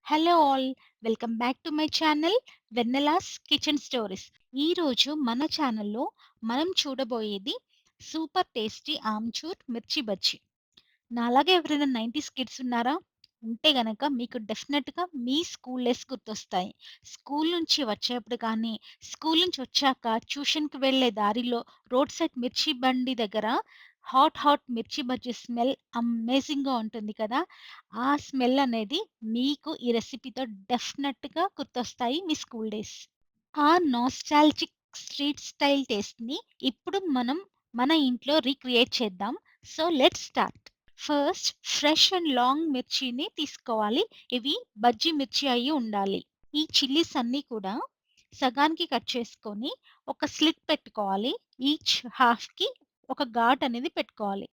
Hello all! Welcome back to my channel 'Vennela's kitchen stories'. ఈరోజు మన ఛానల్‌లో మనం చూడబోయేది సూపర్ టేస్టీ ఆమ్చూర్ మిర్చి బజ్జీ. నాలాగా ఎవరైనా 90స్ కిడ్స్ ఉన్నారా? ఉంటే గనక మీకు డెఫినెట్‌గా మీ స్కూల్ డేస్ గుర్తొస్తాయి. స్కూల్ నుంచి వచ్చేప్పుడు కానీ, స్కూల్ నుంచి వచ్చాక ట్యూషన్‌కి వెళ్ళే దారిలో రోడ్ సైడ్ మిర్చి బండి దగ్గర హాట్ మిర్చి బజ్జీ స్మెల్ అమేజింగ్‌గా ఉంటుంది కదా! ఆ స్మెల్ అనేది మీకు ఈ రెసిపీతో డెఫినెట్‌గా గుర్తొస్తాయి మీ స్కూల్ డేస్. ఆ నాస్టాల్జిక్ స్ట్రీట్ స్టైల్ టేస్ట్‌ని ఇప్పుడు మనం మన ఇంట్లో రీక్రియేట్ చేద్దాం. So, let's start. First fresh and long మిర్చిని తీసుకోవాలి. ఇవి బజ్జీ మిర్చి అయ్యి ఉండాలి. ఈ చిల్లీస్ అన్నీ కూడా సగానికి కట్ చేసుకొని ఒక స్లిట్ పెట్టుకోవాలి. ఈచ్ హాఫ్‌కి ఒక ఘాట్ అనేది పెట్టుకోవాలి.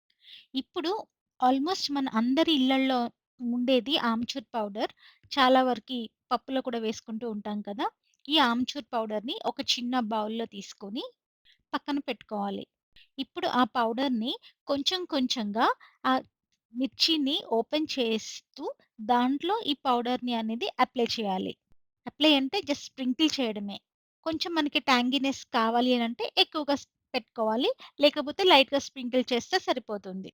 ఇప్పుడు ఆల్మోస్ట్ మన అందరి ఇళ్లల్లో ఉండేది ఆమ్చూర్ పౌడర్. చాలా వరకి పప్పులో కూడా వేసుకుంటూ ఉంటాం కదా! ఈ ఆమ్చూర్ పౌడర్‌ని ఒక చిన్న బౌల్‌లో తీసుకొని పక్కన పెట్టుకోవాలి. ఇప్పుడు ఆ పౌడర్‌ని కొంచెం కొంచెంగా ఆ మిర్చిని ఓపెన్ చేస్తూ దాంట్లో ఈ పౌడర్‌ని అనేది అప్లై చేయాలి. అప్లై అంటే జస్ట్ స్ప్రింకిల్ చేయడమే. కొంచెం మనకి ట్యాంగీనెస్ కావాలి అనంటే ఎక్కువగా పెట్టుకోవాలి. లేకపోతే లైట్‌గా స్ప్రింకిల్ చేస్తే సరిపోతుంది.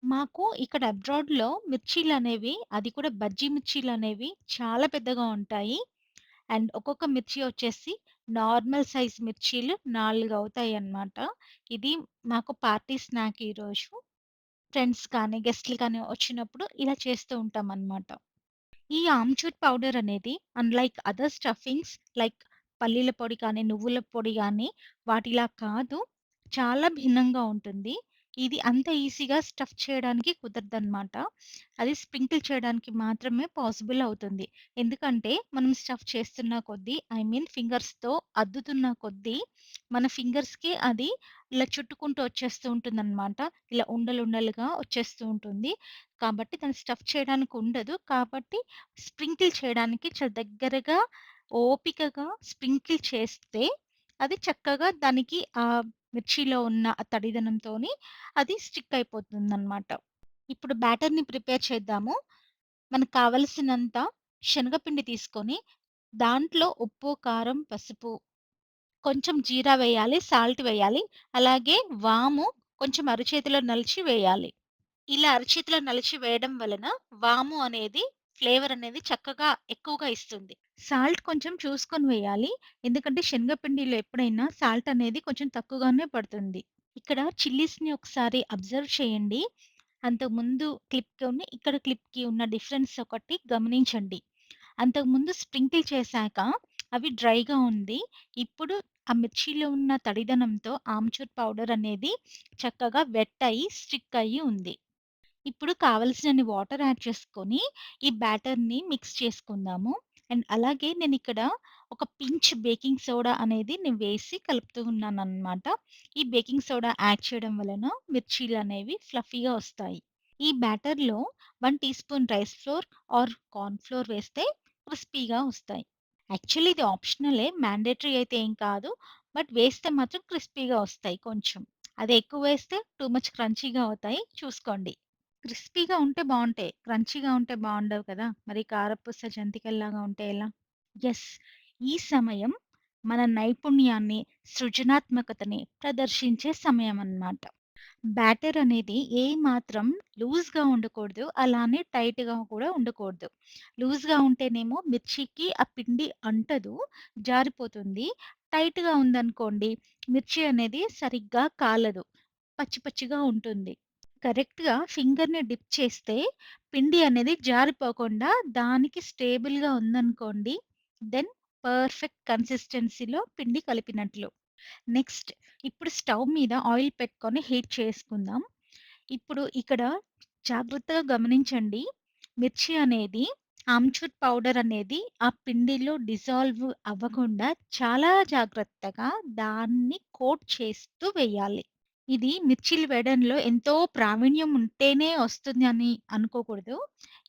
మాకు ఇక్కడ అబ్రాడ్‌లో మిర్చీలనేవి అది కూడా బజ్జీ మిర్చీలనేవి చాలా పెద్దగా ఉంటాయి. అండ్ ఒక్కొక్క మిర్చి వచ్చేసి నార్మల్ సైజ్ మిర్చీలు 4 అవుతాయన్నమాట. ఇది మాకు పార్టీ స్నాక్ ఈరోజు. ఫ్రెండ్స్ కానీ, గెస్ట్‌లు కానీ వచ్చినప్పుడు ఇలా చేస్తూ ఉంటామన్నమాట. ఈ ఆమ్చూర్ పౌడర్ అనేది అన్‌లైక్ అదర్ స్టఫింగ్స్ లైక్ పల్లీల పొడి కానీ, నువ్వుల పొడి గానీ వాటిలా కాదు. చాలా భిన్నంగా ఉంటుంది. ఇది అంత ఈజీగా స్టఫ్ చేయడానికి కుదరదనమాట. అది స్ప్రింకిల్ చేయడానికి మాత్రమే పాసిబుల్ అవుతుంది. ఎందుకంటే మనం స్టఫ్ చేస్తున్న కొద్దీ ఫింగర్స్‌తో అద్దుతున్న కొద్దీ మన ఫింగర్స్‌కి అది ఇలా చుట్టుకుంటూ వచ్చేస్తూ ఉంటుందనమాట. ఇలా ఉండలుండలుగా వచ్చేస్తూ ఉంటుంది. కాబట్టి దాన్ని స్టఫ్ చేయడానికి ఉండదు. కాబట్టి స్ప్రింకిల్ చేయడానికి చాలా దగ్గరగా, ఓపికగా స్ప్రింకిల్ చేస్తే అది చక్కగా దానికి మిర్చిలో ఉన్న ఆ తడిదనంతోని అది స్టిక్ అయిపోతుందనమాట. ఇప్పుడు బ్యాటర్‌ని ప్రిపేర్ చేద్దాము. మనకు కావలసినంత శనగపిండి తీసుకొని, దాంట్లో ఉప్పు, కారం, పసుపు, కొంచెం జీరా వేయాలి, సాల్ట్ వేయాలి. అలాగే వాము కొంచెం అరచేతిలో నలిచి వేయాలి. ఇలా అరచేతిలో నలిచి వేయడం వలన వాము అనేది ఫ్లేవర్ అనేది చక్కగా ఎక్కువగా ఇస్తుంది. సాల్ట్ కొంచెం చూసుకొని వేయాలి. ఎందుకంటే శనగపిండిలో ఎప్పుడైనా సాల్ట్ అనేది కొంచెం తక్కువగానే పడుతుంది. ఇక్కడ చిల్లీస్‌ని ఒకసారి అబ్జర్వ్ చేయండి. అంతకుముందు క్లిప్‌కిని, ఇక్కడ క్లిప్‌కి ఉన్న డిఫరెన్స్ ఒకటి గమనించండి. అంతకుముందు స్ప్రింకిల్ చేశాక అవి డ్రైగా ఉంది. ఇప్పుడు ఆ మిర్చిలో ఉన్న తడిదనంతో ఆమ్చూర్ పౌడర్ అనేది చక్కగా వెట్ అయ్యి, స్టిక్ అయ్యి ఉంది. ఇప్పుడు కావాల్సినన్ని వాటర్ యాడ్ చేసుకొని, ఈ బ్యాటర్‌ని మిక్స్ చేసుకుందాము. అండ్ అలాగే నేనిక్కడ ఒక పించ్ బేకింగ్ సోడా అనేది నేను వేసి కలుపుతూ ఉన్నాననమాట. ఈ బేకింగ్ సోడా యాడ్ చేయడం వలన మిర్చీలనేవి ఫ్లఫీగా వస్తాయి. ఈ బ్యాటర్‌లో 1 tea spoon rice flour or corn flour వేస్తే క్రిస్పీగా వస్తాయి. యాక్చువల్లీ ఇది ఆప్షనలే. మ్యాండేటరీ అయితే ఏం కాదు. బట్ వేస్తే మాత్రం క్రిస్పీగా వస్తాయి కొంచెం. అదే ఎక్కువ వేస్తే టూ మచ్ క్రంచీగా అవుతాయి చూసుకోండి. క్రిస్పీగా ఉంటే బావుంటాయి. క్రంచీగా ఉంటే బావుండవు కదా! మరి కారపూస జంతికల్లాగా ఉంటే ఎలా? యెస్. ఈ సమయం మన నైపుణ్యాన్ని, సృజనాత్మకతని ప్రదర్శించే సమయమనమాట. బ్యాటర్ అనేది ఏమాత్రం లూజ్‌గా ఉండకూడదు. అలానే టైట్‌గా కూడా ఉండకూడదు. లూజ్‌గా ఉంటేనేమో మిర్చికి ఆ పిండి అంటదు, జారిపోతుంది. టైట్‌గా ఉందనుకోండి, మిర్చి అనేది సరిగ్గా కాలదు. పచ్చి పచ్చిగా ఉంటుంది. కరెక్ట్‌గా ఫింగర్‌ని డిప్ చేస్తే పిండి అనేది జారిపోకుండా దానికి స్టేబుల్‌గా ఉందనుకోండి, దెన్ పర్ఫెక్ట్ కన్సిస్టెన్సీలో పిండి కలిపినట్లు. నెక్స్ట్ ఇప్పుడు స్టవ్ మీద ఆయిల్ పెట్టుకొని హీట్ చేసుకుందాం. ఇప్పుడు ఇక్కడ జాగ్రత్తగా గమనించండి. మిర్చి అనేది ఆమ్చూర్ పౌడర్ అనేది ఆ పిండిలో డిసాల్వ్ అవ్వకుండా చాలా జాగ్రత్తగా దాన్ని కోట్ చేస్తూ వేయాలి. ఇది మిర్చీలు వేయడంలో ఎంతో ప్రావీణ్యం ఉంటేనే వస్తుంది అని అనుకోకూడదు.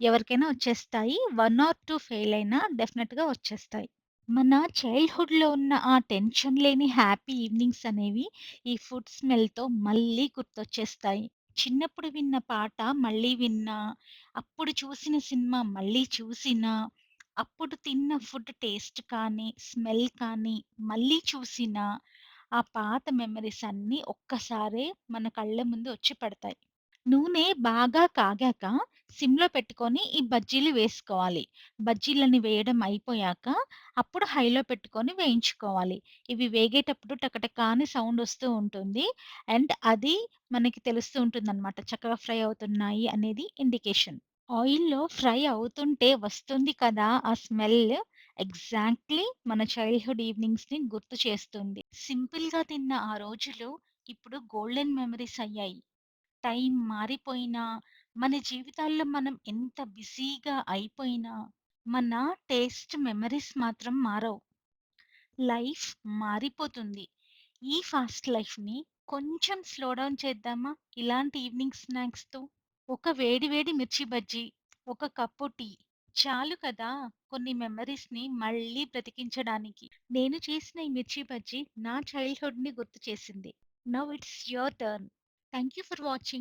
ఎవరికైనా వచ్చేస్తాయి. 1 ఆర్ 2 ఫెయిల్ అయినా డెఫినిట్‌గా వచ్చేస్తాయి. మన చైల్డ్‌హుడ్‌లో ఉన్న ఆ టెన్షన్ లేని హ్యాపీ ఈవెనింగ్స్ అనేవి ఈ ఫుడ్ స్మెల్‌తో మళ్ళీ గుర్తొచ్చేస్తాయి. చిన్నప్పుడు విన్న పాట మళ్ళీ విన్నా, అప్పుడు చూసిన సినిమా మళ్ళీ చూసినా, అప్పుడు తిన్న ఫుడ్ టేస్ట్ కానీ, స్మెల్ కానీ, మళ్ళీ చూసినా ఆ పాత మెమోరీస్ అన్నీ ఒక్కసారే మన కళ్ళ ముందు వచ్చి పడతాయి. నూనె బాగా కాగాక సిమ్‌లో పెట్టుకొని ఈ బజ్జీలు వేసుకోవాలి. బజ్జీలని వేయడం అయిపోయాక అప్పుడు హైలో పెట్టుకొని వేయించుకోవాలి. ఇవి వేగేటప్పుడు టకటకా అని సౌండ్ వస్తూ ఉంటుంది. అండ్ అది మనకి తెలుస్తూ ఉంటుందనమాట. చక్కగా ఫ్రై అవుతున్నాయి అనేది ఇండికేషన్. ఆయిల్‌లో ఫ్రై అవుతుంటే వస్తుంది కదా! ఆ స్మెల్ ఎగ్జాక్ట్‌లీ మన చైల్డ్‌హుడ్ ఈవెనింగ్స్‌ని గుర్తు చేస్తుంది. సింపుల్‌గా తిన్న ఆ రోజులు ఇప్పుడు గోల్డెన్ మెమోరీస్ అయ్యాయి. టైం మారిపోయినా, మన జీవితాల్లో మనం ఎంత బిజీగా అయిపోయినా, మన టేస్ట్ మెమోరీస్ మాత్రం మారవు. లైఫ్ మారిపోతుంది. ఈ ఫాస్ట్ లైఫ్‌ని కొంచెం స్లో డౌన్ చేద్దామా? ఇలాంటి ఈవినింగ్ స్నాక్స్‌తో? ఒక వేడి వేడి మిర్చి బజ్జీ, ఒక కప్పు టీ చాలు కదా కొన్ని మెమోరీస్‌ని మళ్ళీ బ్రతికించడానికి. నేను చేసిన ఈ మిర్చి బజ్జీ నా చైల్డ్‌హుడ్‌ని గుర్తు చేసింది. Now it's your turn. Thank you for watching.